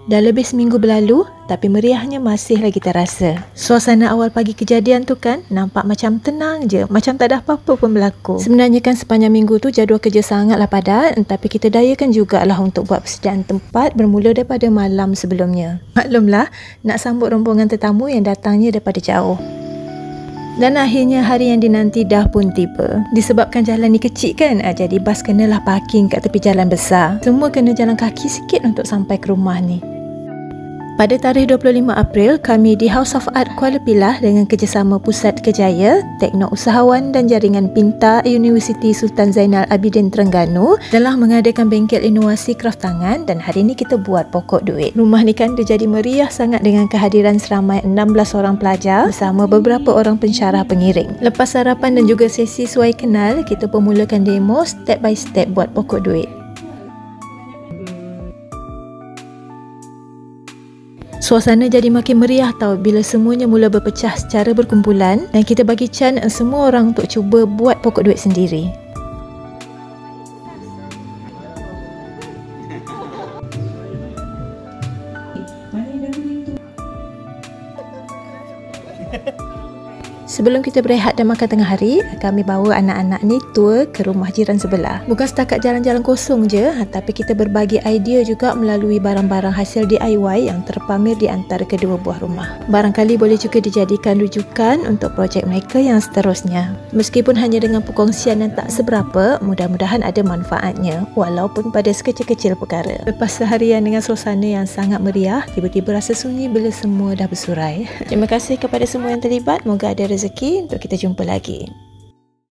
Dah lebih seminggu berlalu, tapi meriahnya masih lagi terasa. Suasana awal pagi kejadian tu kan nampak macam tenang je, macam tak ada apa-apa pun berlaku. Sebenarnya kan sepanjang minggu tu jadual kerja sangatlah padat, tapi kita dayakan jugalah untuk buat persediaan tempat bermula daripada malam sebelumnya. Maklumlah, nak sambut rombongan tetamu yang datangnya daripada jauh. Dan akhirnya hari yang dinanti dah pun tiba. Disebabkan jalan ni kecil kan, jadi bas kenalah parking kat tepi jalan besar. Semua kena jalan kaki sikit untuk sampai ke rumah ni. Pada tarikh 25 April, kami di House of Art Kuala Pilah dengan kerjasama Pusat Kejaya, Teknik Usahawan dan Jaringan Pintar Universiti Sultan Zainal Abidin Terengganu telah mengadakan bengkel inovasi kraf tangan dan hari ini kita buat pokok duit. Rumah ni kan dia jadi meriah sangat dengan kehadiran seramai 16 orang pelajar bersama beberapa orang pensyarah pengiring. Lepas sarapan dan juga sesi suai kenal, kita pun mulakan demo step by step buat pokok duit. Suasana jadi makin meriah tau bila semuanya mula berpecah secara berkumpulan dan kita bagi can semua orang untuk cuba buat pokok duit sendiri. Sebelum kita berehat dan makan tengah hari, kami bawa anak-anak ni tour ke rumah jiran sebelah. Bukan setakat jalan-jalan kosong je, tapi kita berbagi idea juga melalui barang-barang hasil DIY yang terpamer di antara kedua buah rumah. Barangkali boleh juga dijadikan rujukan untuk projek mereka yang seterusnya. Meskipun hanya dengan perkongsian yang tak seberapa, mudah-mudahan ada manfaatnya walaupun pada sekecil-kecil perkara. Lepas seharian dengan suasana yang sangat meriah, tiba-tiba rasa sunyi bila semua dah bersurai. Terima kasih kepada semua yang terlibat. Moga ada rezeki untuk kita jumpa lagi.